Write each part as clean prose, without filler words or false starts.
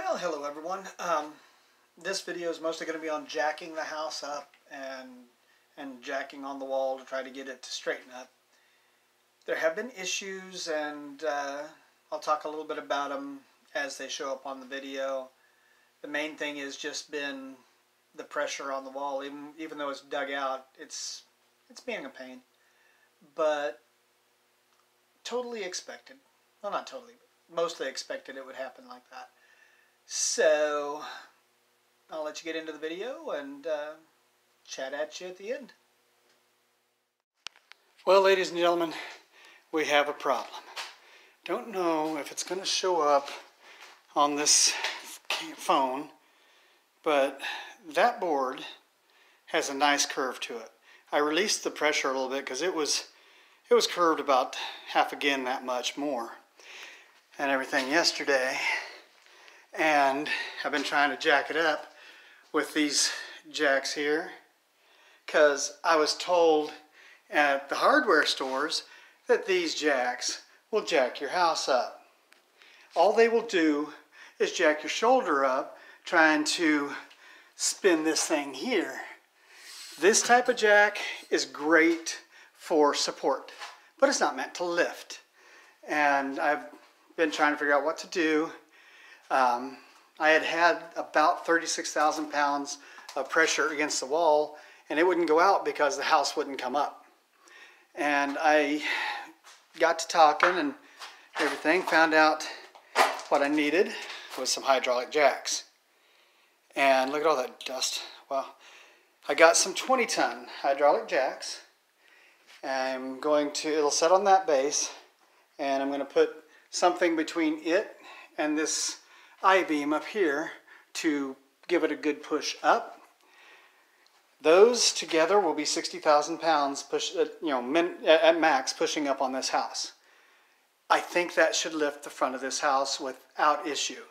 Well, hello everyone. This video is mostly going to be on jacking the house up and jacking on the wall to try to get it to straighten up. There have been issues, and I'll talk a little bit about them as they show up on the video. The main thing has just been the pressure on the wall. Even though it's dug out, it's being a pain. But totally expected. Well, not totally, but mostly expected it would happen like that. So I'll let you get into the video and chat at you at the end. Well, ladies and gentlemen, we have a problem. Don't know if it's going to show up on this phone, but that board has a nice curve to it. I released the pressure a little bit because it was curved about half again that much more and everything yesterday. And I've been trying to jack it up with these jacks here because I was told at the hardware stores that these jacks will jack your house up. All they will do is jack your shoulder up trying to spin this thing here. This type of jack is great for support, but it's not meant to lift. And I've been trying to figure out what to do. I had about 36,000 pounds of pressure against the wall, and it wouldn't go out because the house wouldn't come up. And I got to talking and everything, found out what I needed was some hydraulic jacks. And look at all that dust. Well, I got some 20-ton hydraulic jacks. It'll set on that base, and I'm going to put something between it and this I-beam up here to give it a good push up. Those together will be 60,000 pounds at max pushing up on this house. I think that should lift the front of this house without issue.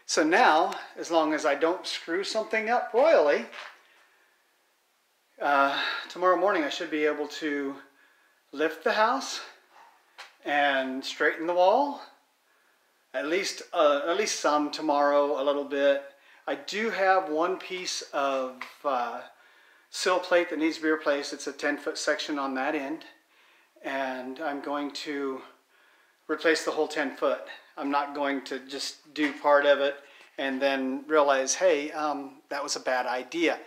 So now, as long as I don't screw something up royally, tomorrow morning I should be able to lift the house and straighten the wall. At least some tomorrow, a little bit. I do have one piece of sill plate that needs to be replaced. It's a 10-foot section on that end, and I'm going to replace the whole 10-foot. I'm not going to just do part of it and then realize, hey, that was a bad idea.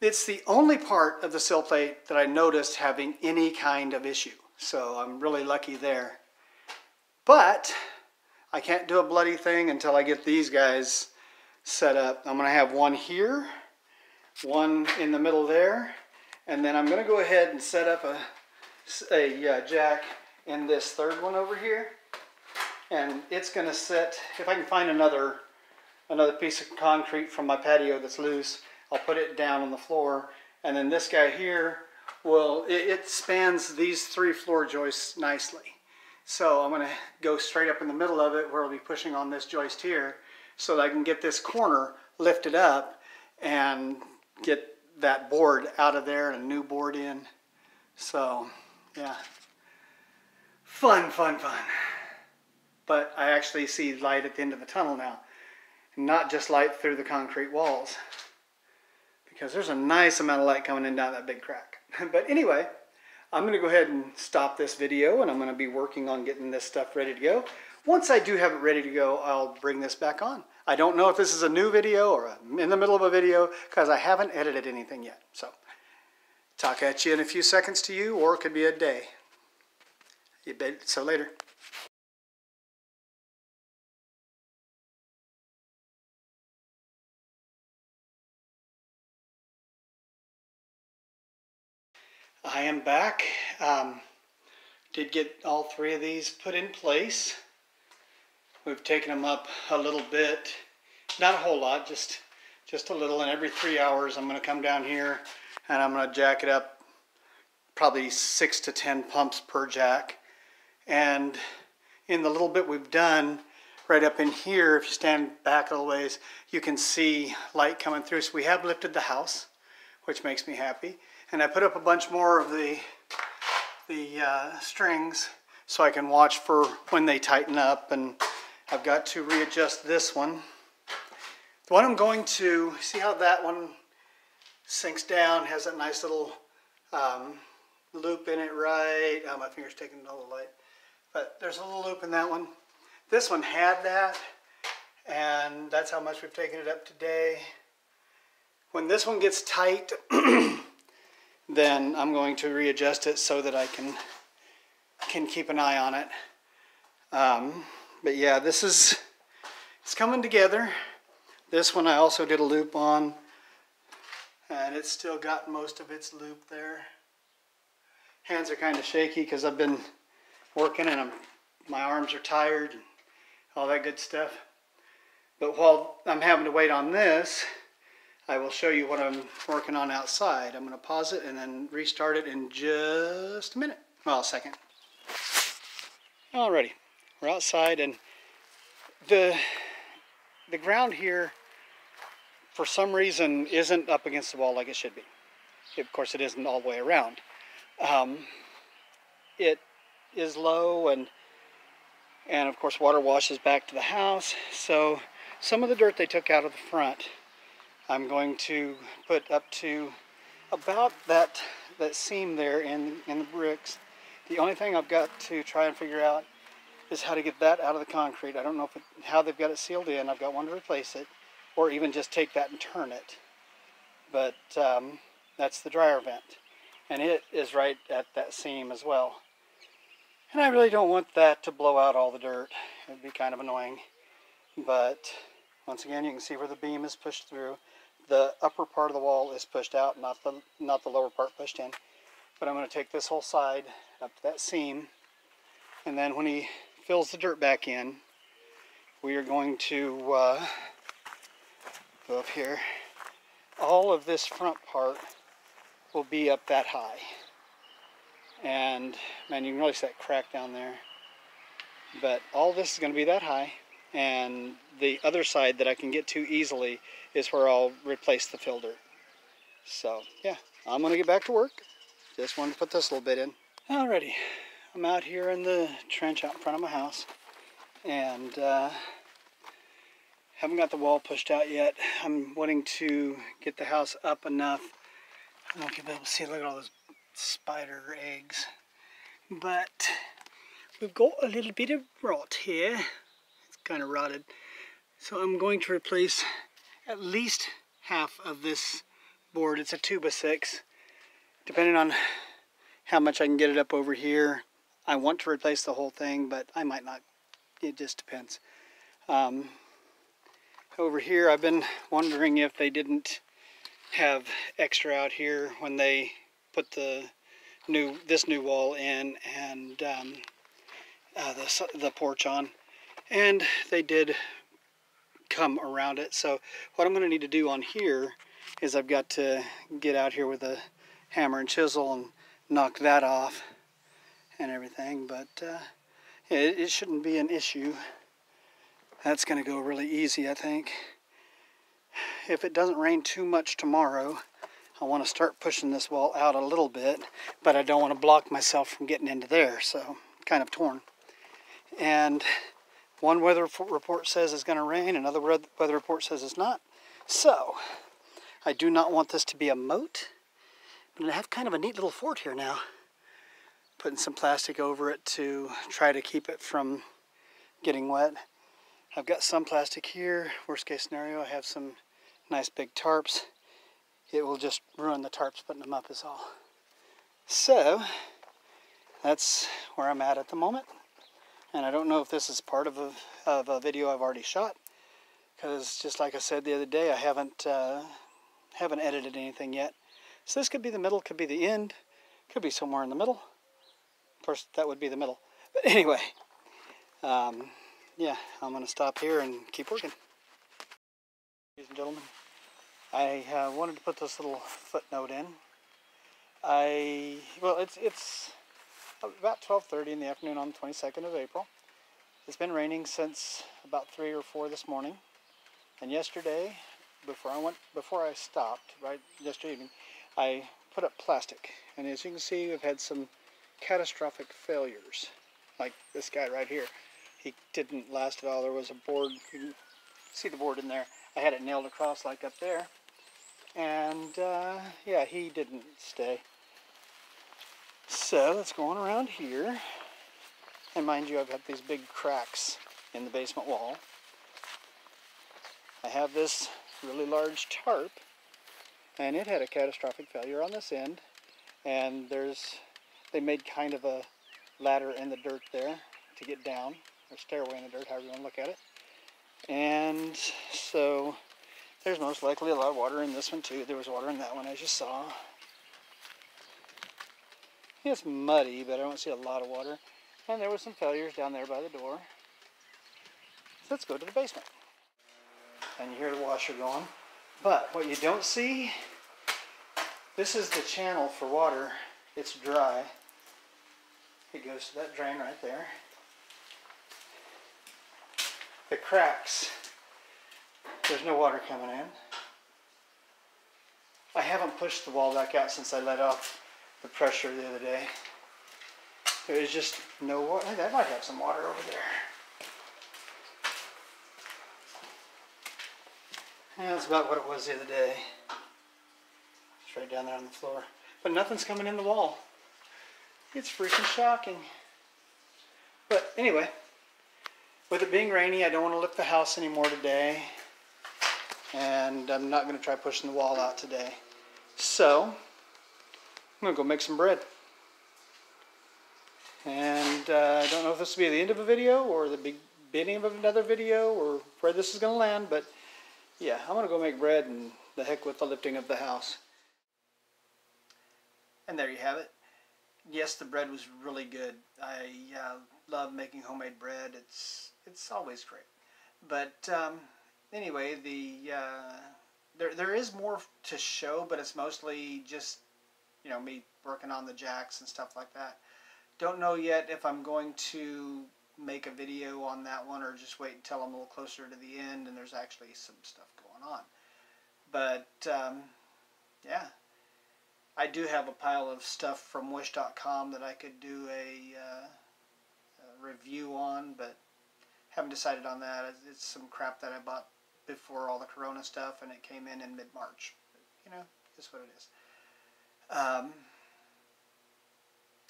It's the only part of the sill plate that I noticed having any kind of issue, so I'm really lucky there. But I can't do a bloody thing until I get these guys set up. I'm going to have one here, one in the middle there, and then I'm going to go ahead and set up a jack in this third one over here. And it's going to sit, if I can find another piece of concrete from my patio that's loose, I'll put it down on the floor. And then this guy here, it spans these 3 floor joists nicely. So I'm going to go straight up in the middle of it where I'll be pushing on this joist here so that I can get this corner lifted up and get that board out of there and a new board in. So, yeah. Fun, fun, fun. But I actually see light at the end of the tunnel now. Not just light through the concrete walls. Because there's a nice amount of light coming in down that big crack. But anyway, I'm going to go ahead and stop this video, and I'm going to be working on getting this stuff ready to go. Once I do have it ready to go, I'll bring this back on. I don't know if this is a new video or in the middle of a video because I haven't edited anything yet. So, talk at you in a few seconds to you, or it could be a day. So later. I am back. Did get all 3 of these put in place. We've taken them up a little bit, not a whole lot, just a little. And every 3 hours I'm going to come down here and I'm going to jack it up, probably 6 to 10 pumps per jack. And in the little bit we've done, right up in here, if you stand back a little ways, you can see light coming through. So we have lifted the house, which makes me happy. And I put up a bunch more of the strings so I can watch for when they tighten up and I've got to readjust this one. The one I'm going to, see how that one sinks down, has that nice little loop in it, right? Oh, my finger's taking all the light. But there's a little loop in that one. This one had that, and that's how much we've taken it up today. When this one gets tight, then I'm going to readjust it so that I can keep an eye on it. But yeah, it's coming together. This one I also did a loop on, and it's still got most of its loop there. Hands are kind of shaky because I've been working and my arms are tired and all that good stuff. But while I'm having to wait on this, I will show you what I'm working on outside. I'm going to pause it and then restart it in just a minute. Well, a second. Alrighty, we're outside, and the ground here for some reason isn't up against the wall like it should be. Of course, it isn't all the way around. It is low, and of course water washes back to the house. So some of the dirt they took out of the front, I'm going to put up to about that seam there in the bricks. The only thing I've got to try and figure out is how to get that out of the concrete. I don't know how they've got it sealed in. I've got one to replace it, or even just take that and turn it. But that's the dryer vent, and it is right at that seam as well. And I really don't want that to blow out all the dirt. It would be kind of annoying. But once again, you can see where the beam is pushed through. The upper part of the wall is pushed out, not the lower part pushed in. But I'm going to take this whole side up to that seam, and then when he fills the dirt back in, we are going to go up here. All of this front part will be up that high. And man, you can really see that crack down there. But all this is going to be that high. And the other side that I can get to easily is where I'll replace the fill dirt. So yeah, I'm going to get back to work. Just wanted to put this little bit in. Alrighty, I'm out here in the trench out in front of my house, and haven't got the wall pushed out yet. I'm wanting to get the house up enough. I don't know if you'll be able to see, look at all those spider eggs. But we've got a little bit of rot here. It's kind of rotted. So I'm going to replace at least half of this board. It's a 2x6. Depending on how much I can get it up over here, I want to replace the whole thing, but I might not. It just depends. Over here, I've been wondering if they didn't have extra out here when they put this new wall in and the porch on, and they did come around it. So what I'm going to need to do on here is I've got to get out here with a hammer and chisel and knock that off and everything, but it shouldn't be an issue. That's going to go really easy, I think. If it doesn't rain too much tomorrow, I want to start pushing this wall out a little bit, but I don't want to block myself from getting into there, so kind of torn. And one weather report says it's going to rain, another weather report says it's not. So I do not want this to be a moat, but I have kind of a neat little fort here now. Putting some plastic over it to try to keep it from getting wet. I've got some plastic here. Worst case scenario, I have some nice big tarps. It will just ruin the tarps putting them up is all. So that's where I'm at the moment. And I don't know if this is part of a video I've already shot, because just like I said the other day, I haven't edited anything yet. So this could be the middle, could be the end, could be somewhere in the middle. Of course, that would be the middle. But anyway, yeah, I'm going to stop here and keep working. Ladies and gentlemen, I wanted to put this little footnote in. Well, it's about 12:30 in the afternoon on the 22nd of April. It's been raining since about 3 or 4 this morning. And yesterday, before I stopped, right, yesterday evening, I put up plastic. And as you can see, we've had some catastrophic failures. Like this guy right here. he didn't last at all. There was a board, you can see the board in there. I had it nailed across like up there. And yeah, he didn't stay. So let's go on around here. And mind you, I've got these big cracks in the basement wall. I have this really large tarp, and it had a catastrophic failure on this end. And they made kind of a ladder in the dirt there to get down, or stairway in the dirt, however you want to look at it. And so there's most likely a lot of water in this one too. There was water in that one, as you saw. It's muddy, but I don't see a lot of water. And there were some failures down there by the door. So let's go to the basement. And you hear the washer going. But what you don't see, this is the channel for water. It's dry. It goes to that drain right there. The cracks, there's no water coming in. I haven't pushed the wall back out since I let off the pressure the other day. There's just no water. Hey, that might have some water over there. Yeah, that's about what it was the other day. It's right down there on the floor. But nothing's coming in the wall. It's freaking shocking. But anyway, with it being rainy, I don't want to lift the house anymore today. And I'm not going to try pushing the wall out today. So, I'm going to go make some bread. And I don't know if this will be the end of a video or the beginning of another video or where this is going to land, but yeah, I'm going to go make bread and the heck with the lifting of the house. And there you have it. Yes, the bread was really good. I love making homemade bread. It's always great. But anyway, there is more to show, but it's mostly just, you know, me working on the jacks and stuff like that. Don't know yet if I'm going to make a video on that one or just wait until I'm a little closer to the end and there's actually some stuff going on. But yeah, I do have a pile of stuff from Wish.com that I could do a review on, but haven't decided on that. It's some crap that I bought before all the Corona stuff, and it came in mid-March. You know, it's what it is.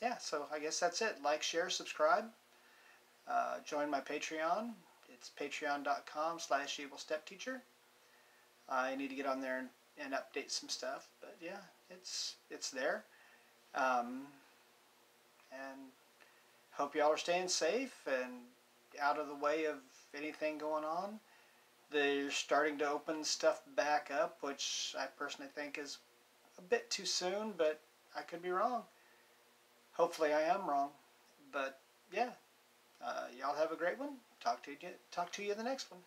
Yeah, so I guess that's it. Like, share, subscribe. Join my Patreon. It's patreon.com/evilstepteacher. I need to get on there and update some stuff, but yeah, it's there. And hope y'all are staying safe and out of the way of anything going on. They're starting to open stuff back up, which I personally think is a bit too soon, but I could be wrong. Hopefully I am wrong. But yeah, y'all have a great one. Talk to you in the next one.